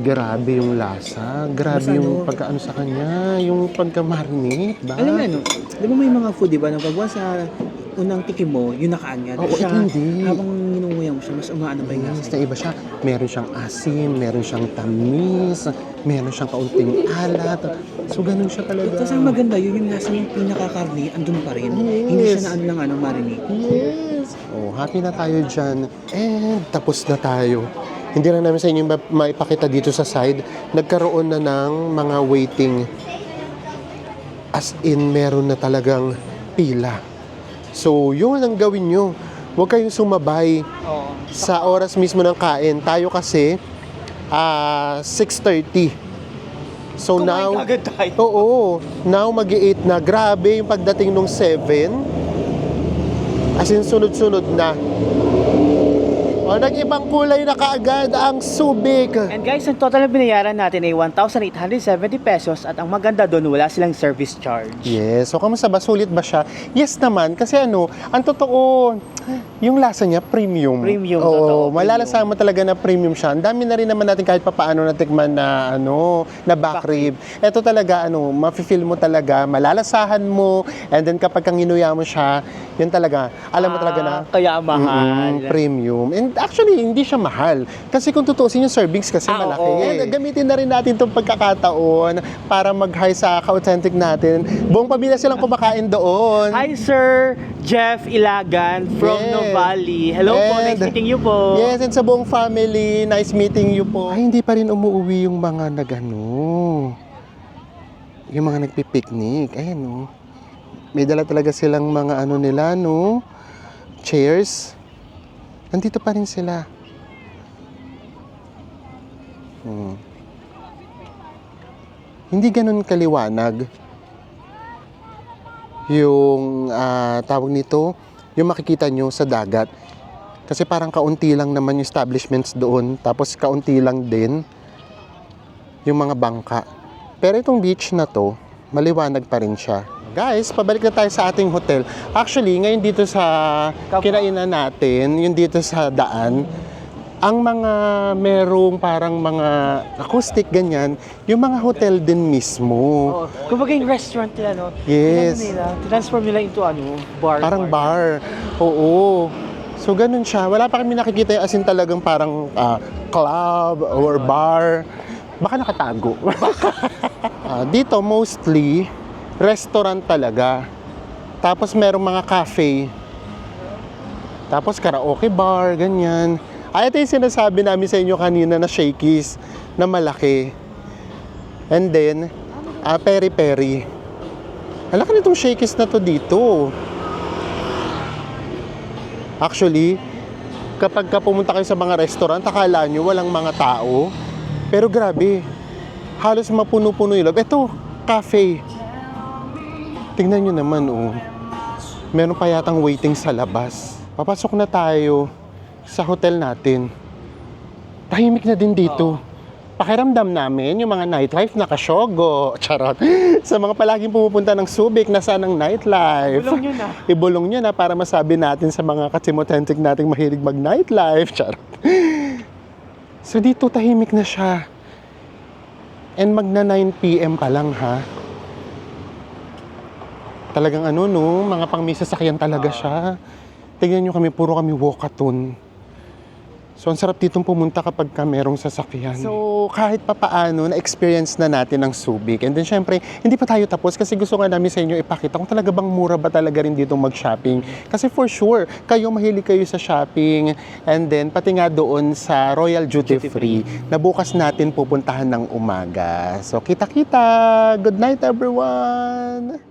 Grabe yung lasa. Grabe Mas yung ano? pagkaano sa kanya. Yung pagka-marinate ba? Alam mo ano, di ba may mga food, di ba, na pag once sa unang tikim mo, yun nakaanyad. Oo, ito hindi. Habang ninunguya mo siya, mas umaano pa yung Yes, lasa. na iba siya. Meron siyang asim, meron siyang tamis, meron siyang kaunting alat. So, ganun siya talaga. Tapos ang maganda, yun yung lasa ng pinakakarne, andun pa rin. Yes. Hindi siya na ano lang, marinate. Yes! Oh, happy na tayo dyan. And tapos na tayo. Hindi lang namin sa inyo maipakita dito sa side. Nagkaroon na ng mga waiting. As in, meron na talagang pila. So, yun ang gawin nyo. Huwag kayong sumabay Oo. sa oras mismo ng kain. Tayo kasi, 6:30. So now, Kumain agad tayo. oo, now mag-8 na. Grabe yung pagdating nung 7. As in, sunod-sunod na. O, nag-ibang kulay na kaagad ang Subic. And guys, ang total na binayaran natin ay 1,870 pesos at ang maganda doon, wala silang service charge. Yes. So, kamusta ba? Sulit ba siya? Yes naman. Kasi ano, ang totoo, yung lasa niya, premium. Premium, Oo, totoo, malalasahan mo talaga na premium siya. Ang dami na rin naman natin kahit papaano natikman na, na back rib. Ito talaga, mafe-feel mo talaga, malalasahan mo, and then kapag kang inuya mo siya, yun talaga, alam mo talaga na, Kaya mahal. premium. And actually, hindi siya mahal. Kasi kung tutuusin yung servings kasi malaki. oo. And gamitin na rin natin itong pagkakataon para mag-hi sa ka-authentic natin. Buong pamilya silang kumakain doon. Hi Sir Jeff Ilagan from Yes. Novali. Hello po, nice And- meeting you po. Yes, and sa buong family, nice meeting you po. Ay, hindi pa rin umuwi yung mga yung mga nagpipiknik. Ayan, no. May dala talaga silang mga nila, no? Chairs. Nandito pa rin sila. Hindi ganun kaliwanag yung tawag nito, yung makikita nyo sa dagat. Kasi parang kaunti lang naman yung establishments doon, tapos kaunti lang din yung mga bangka. Pero itong beach na to, maliwanag pa rin siya. Guys, pabalik na tayo sa ating hotel. Actually, ngayon dito sa kinainan natin, yung dito sa daan, ang mga merong parang mga acoustic ganyan, yung mga hotel din mismo. Oo. Kumbaga yung restaurant nila, no? Yes. Transform nila into bar. Parang bar. Oo. So, ganun siya. Wala pa kami nakikita yung as in talagang parang club or bar. Baka nakatago. Dito, mostly, restaurant talaga. Tapos, merong mga cafe. Tapos, karaoke bar, ganyan. Ay, ito yung sinasabi namin sa inyo kanina na Shakey's na malaki. And then, peri-peri. Halaka nitong Shakey's na to dito. Actually, kapag pumunta kayo sa mga restaurant, akala nyo walang mga tao. Pero grabe, halos mapuno-puno yung loob. Ito, cafe. Tingnan nyo naman, oh. Meron pa yatang waiting sa labas. Papasok na tayo sa hotel natin. Tahimik na din dito. Pakiramdam namin yung mga nightlife nakasyogo. Charot. Sa mga palaging pumupunta ng Subic, nasaan ang nightlife? Bulong nyo na. Ibulong nyo na para masabi natin sa mga katimotentic nating mahilig mag-nightlife. Charot. So dito tahimik na siya. And magna 9 PM pa lang, ha? Talagang mga pangmisasakyan talaga siya. Tingnan nyo kami, puro kami walkathon. So, ang sarap ditong pumunta kapag merong sasakyan. So, kahit papaano, na-experience na natin ang Subic. And then, syempre, hindi pa tayo tapos kasi gusto nga namin sa inyo ipakita kung talaga bang mura ba talaga rin ditong mag-shopping. Kasi for sure, mahilig kayo sa shopping. And then, pati nga doon sa Royal Duty Free, na bukas natin pupuntahan ng umaga. So, kita-kita! Good night, everyone!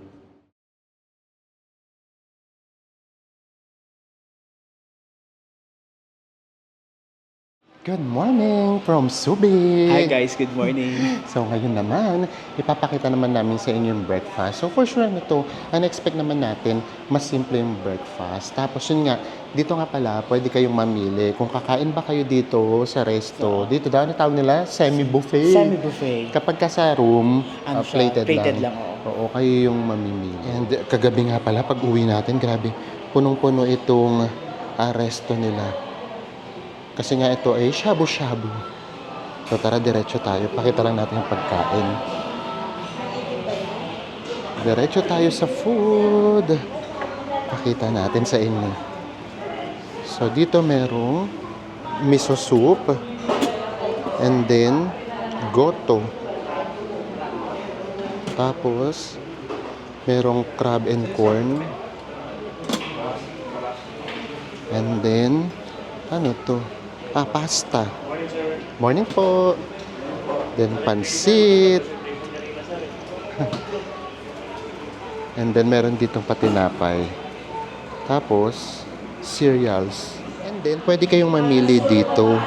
Good morning from Subic! Hi guys, good morning. So ngayon naman, ipapakita naman namin sa inyo yung breakfast. So for sure na to, ang expect naman natin, mas simple yung breakfast. Tapos yun nga, dito nga pala, pwede kayong mamili. Kung kakain ba kayo dito sa resto, dito daw, ano tawag nila? Semi-buffet. Semi-buffet. Kapag ka sa room, Ano siya? plated lang, oo. Oo, kayo yung mamimili. And kagabi nga pala, pag uwi natin, grabe, punong-puno itong resto nila. Kasi nga ito ay shabu-shabu. So tara, diretso tayo. Pakita lang natin yung pagkain. Diretso tayo sa food. Pakita natin sa inyo. So dito merong miso soup. And then, goto. Tapos, merong crab and corn. And then, ano to? Pasta. Morning po. Then, pansit. And then, meron ditong patinapay. Tapos, cereals. And then, pwede kayong mamili dito.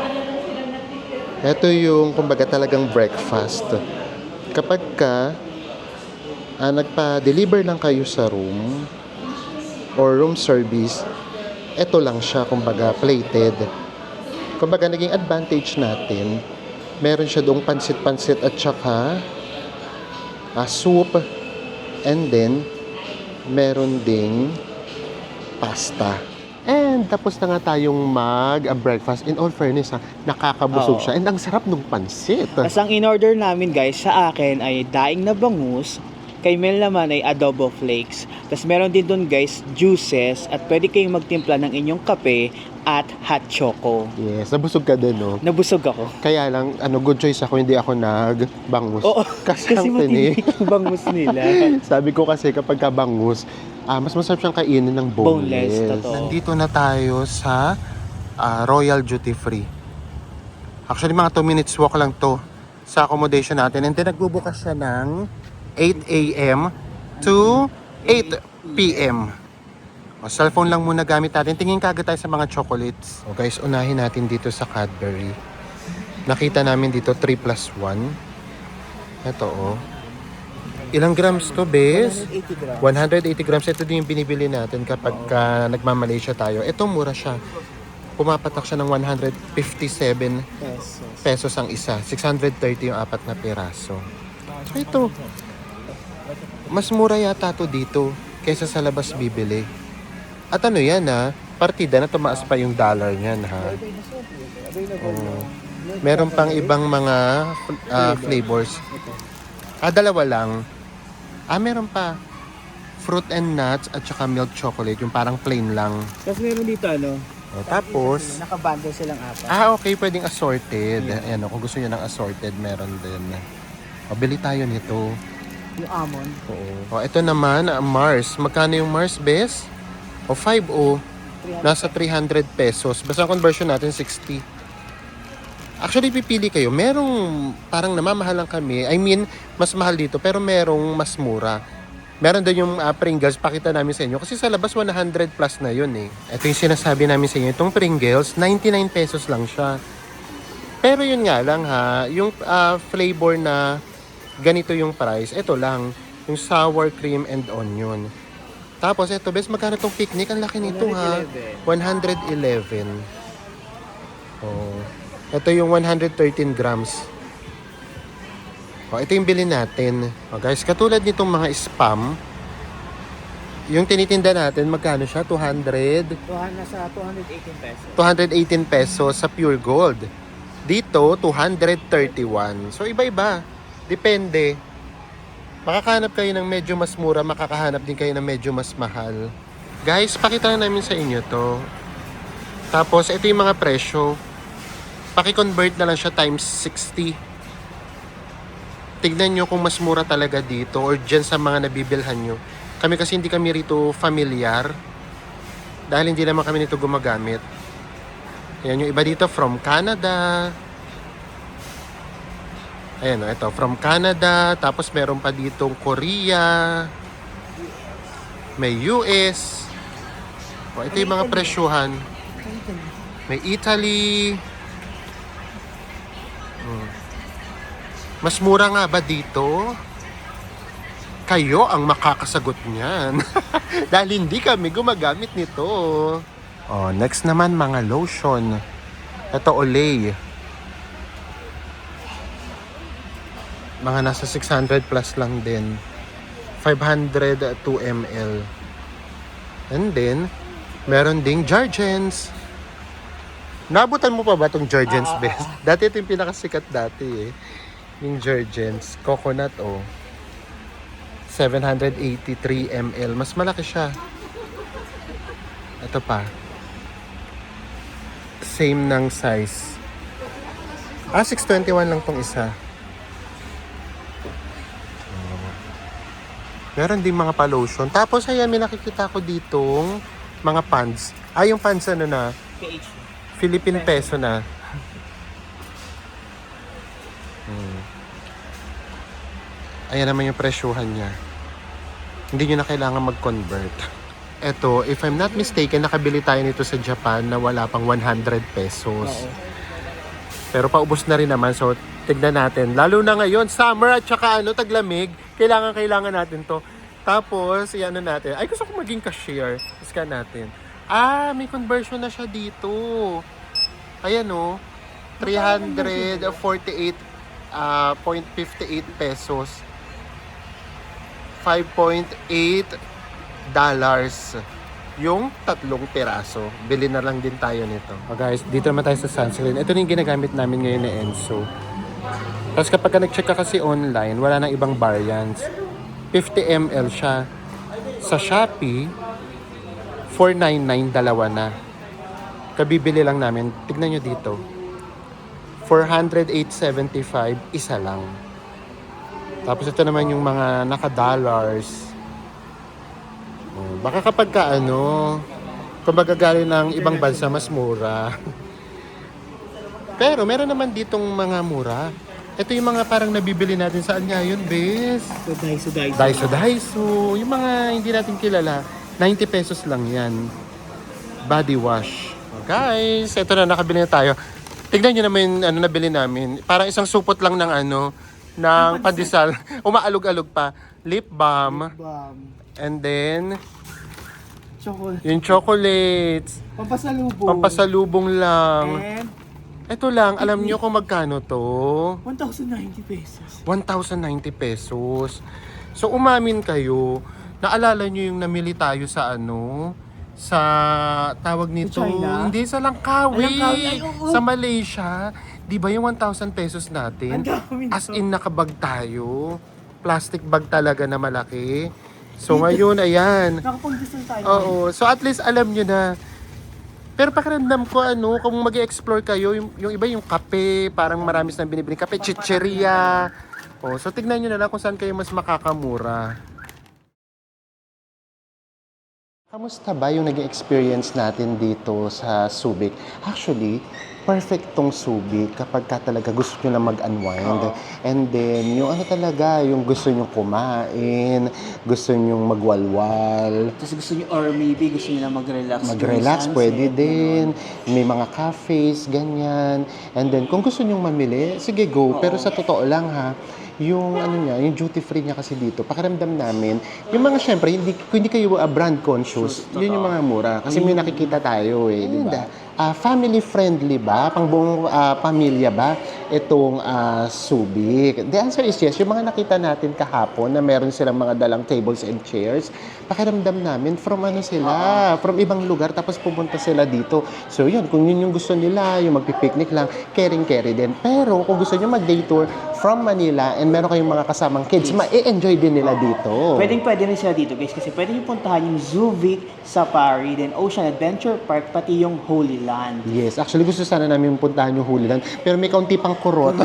Ito yung, kumbaga, talagang breakfast. Kapag nagpa-deliver lang kayo sa room or room service, ito lang siya, kumbaga, plated. Kumbaga, naging advantage natin, meron siya doong pansit-pansit at saka soup, and then meron ding pasta. And tapos na nga tayong mag-breakfast. In all fairness, nakakabusog Oo. siya. And ang sarap ng pansit. Tapos ang in-order namin guys, sa akin ay daing na bangus, kay Mel naman ay adobo flakes. Tapos meron din doon guys, juices, at pwede kayong magtimpla ng inyong kape at hot choco. Yes, nabusog ka din, no? Nabusog ako. Kaya lang, good choice ako, hindi ako nagbangus. Oo, Kasi ang matindi yung bangus nila. Sabi ko kasi kapag kabangus, mas masarap siyang kainin ng boneless. Boneless, totoo. Nandito na tayo sa Royal Duty Free. Actually, mga 2 minutes walk lang to sa accommodation natin. And then, nagbubukas siya ng 8 a.m. to 8 p.m. O, cellphone lang muna gamit natin. Tingin kagad tayo sa mga chocolates. O guys, unahin natin dito sa Cadbury. Nakita namin dito 3+1. Ito Ilang grams to, bes? 180 grams. 180 grams. Ito din yung binibili natin kapag nagmamalaysia tayo. Ito mura siya. Pumapatak siya ng 157 pesos ang isa. 630 yung 4 na piraso. So ito, mas mura yata to dito kaysa sa labas bibili. At ano yan partida na tumaas pa yung dollar niyan Meron pang ibang mga flavors. Dalawa lang. Meron pa. Fruit and nuts at saka milk chocolate. Yung parang plain lang. Tapos meron dito Tapos, nakabundle silang apat. okay. Pwedeng assorted. Ayan, kung gusto nyo ng assorted, meron din. Bili tayo nito. Yung almond. Oo. Ito naman, Mars. Magkano yung Mars, bes? 5 nasa 300 pesos. Basta ang conversion natin, 60. Actually, pipili kayo. Merong parang namamahalan kami. I mean, mas mahal dito, pero merong mas mura. Meron doon yung Pringles, pakita namin sa inyo. Kasi sa labas, 100 plus na yun Ito yung sinasabi namin sa inyo. Itong Pringles, 99 pesos lang siya. Pero yun nga lang yung flavor na ganito yung price, ito lang. Yung sour cream and onion. Tapos ito, bes, magkano itong picnic? Ang laki nito 111. Ito yung 113 grams. Ito yung bilhin natin. Guys, katulad nitong mga spam, yung tinitinda natin, magkano siya? 200? Nasa 218 pesos. 218 pesos sa Pure Gold. Dito, 231. So, iba-iba. Depende. Makakahanap kayo ng medyo mas mura, makakahanap din kayo ng medyo mas mahal. Guys, pakita na namin sa inyo to. Tapos, ito yung mga presyo. Paki-convert na lang siya times 60. Tignan nyo kung mas mura talaga dito or dyan sa mga nabibilhan nyo. Kami kasi hindi kami rito familiar. Dahil hindi naman kami nito gumagamit. Ayan yung iba dito from Canada. Ayan ito from Canada. Tapos meron pa ditong Korea. May US. Ito yung mga presyuhan. May Italy. Mas mura nga ba dito? Kayo ang makakasagot niyan. Dahil hindi kami gumagamit nito. Next naman mga lotion. Ito Olay. Mga nasa 600 plus lang din. 502 ml. And then, meron ding Jergens. Nabutan mo pa ba itong Jergens Best? Dati ito yung pinakasikat dati eh. Yung Jergens. Coconut oh. 783 ml. Mas malaki siya. Ito pa. Same ng size. 621 lang tong isa. Meron din mga pa-lotion. Tapos ayan, may nakikita ko ditong mga pants. Yung pants ano na, PH. Philippine peso na. Ayan naman yung presyuhan niya. Hindi nyo na kailangan mag-convert. Eto, if I'm not mistaken, nakabili tayo nito sa Japan na wala pang 100 pesos. Oo. Pero paubos na rin naman, so tignan natin. Lalo na ngayon, summer at saka taglamig, kailangan natin to. Tapos, iyan natin. Ay, gusto ko maging cashier. Scan natin. May conversion na siya dito. Ayan 348.58 pesos. $5.8 yung 3 piraso. Bili na lang din tayo nito. Guys, dito naman tayo sa sunscreen. Ito na yung ginagamit namin ngayon ni Enzo. Tapos kapag nag-check ka kasi online, wala nang ibang variants. 50 ml siya. Sa Shopee, $499 dalawa na. Kabibili lang namin. Tignan nyo dito. $408.75 isa lang. Tapos ito naman yung mga naka-dollars. Baka kapag kung magagaling ng ibang bansa, mas mura. Pero meron naman ditong mga mura. Ito yung mga parang nabibili natin saan nga yun, bes? Daiso. Yung mga hindi natin kilala, 90 pesos lang yan. Body wash. Guys, ito na, nakabili na tayo. Tignan nyo naman yung nabili namin. Parang isang supot lang ng ng pandesal. Umaalog-alog pa. Lip balm. And then, yung chocolates. Pampasalubong lang. And Ito lang, alam nyo kung magkano to? 1,090 pesos. 1,090 pesos. So, umamin kayo. Naalala nyo yung namili tayo sa sa tawag nito? China? Hindi, sa Langkawi. Langkawi, ay, oo. Sa Malaysia. Di ba yung 1,000 pesos natin? Ang dami As nito. in, nakabag tayo. Plastic bag talaga na malaki. So, ngayon, ayan. Nakapag-disal tayo. Oo. So, at least alam nyo na. Pero pakiramdam ko, kung mag-explore kayo, yung iba yung kape, parang marami silang binibili. Kape, chicheria. So, tignan nyo na lang kung saan kayo mas makakamura. Kamusta ba yung naging experience natin dito sa Subic? Actually, perfect tong Subic kapag ka talaga gusto nyo na mag-unwind. And then, yung talaga, yung gusto nyo kumain, gusto nyo magwalwal. Tapos gusto nyo, or maybe gusto nyo na mag-relax. Mag-relax, during pwede sunset, din. May mga cafes, ganyan. And then, kung gusto nyong mamili, sige go. Pero sa totoo lang yung yung duty free niya kasi dito, pakiramdam namin, yung mga syempre, kung hindi kayo brand conscious, yun yung mga mura. Kasi may nakikita tayo di ba? Family friendly ba? Pang buong pamilya ba? Itong Subic. The answer is yes. Yung mga nakita natin kahapon na meron silang mga dalang tables and chairs, pakiramdam namin from from ibang lugar, tapos pumunta sila dito. So yun, kung yun yung gusto nila, yung magpipiknik lang, carry din. Pero kung gusto nyo mag-day tour from Manila and meron kayong mga kasamang kids, ma-enjoy din nila dito. Pwede rin sila dito guys kasi pwede nyo puntahan yung Subic Safari, then Ocean Adventure Park, pati yung Holy Land. Yes, actually gusto sana namin puntahan yung Holy Land, pero may kaunti pang kurot.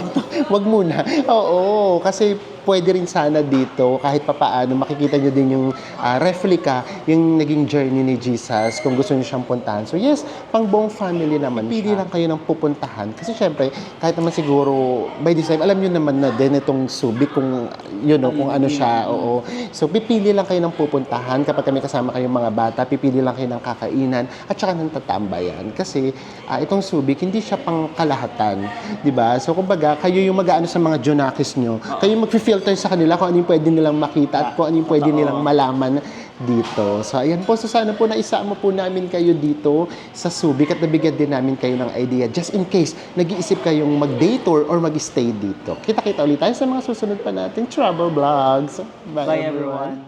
Wag muna. Oo, kasi pwede rin sana dito, kahit papaano, makikita nyo din yung replica, yung naging journey ni Jesus, kung gusto nyo siyang puntahan. So yes, pang buong family naman. Pili lang kayo ng pupuntahan. Kasi syempre, kahit naman siguro, by this time, alam nyo naman na din itong Subic, kung kung ano siya. Oo. So pipili lang kayo ng pupuntahan. Kapag kami kasama kayong mga bata, pipili lang kayo ng kakainan at saka ng tatambayan. Kasi itong Subic, hindi siya pang kalahatan. Diba? So kumbaga, kayo yung mag-aano sa mga Jonakis nyo. Kayo mag-filter sa kanila kung ano yung pwede nilang makita at kung ano yung pwede nilang malaman dito. So ayan po, so sana po naisama po namin kayo dito sa Subic at nabigyan din namin kayo ng idea just in case nag-iisip kayong mag-day tour or mag-stay dito. Kita-kita ulit tayo sa mga susunod pa natin travel vlogs. Bye everyone.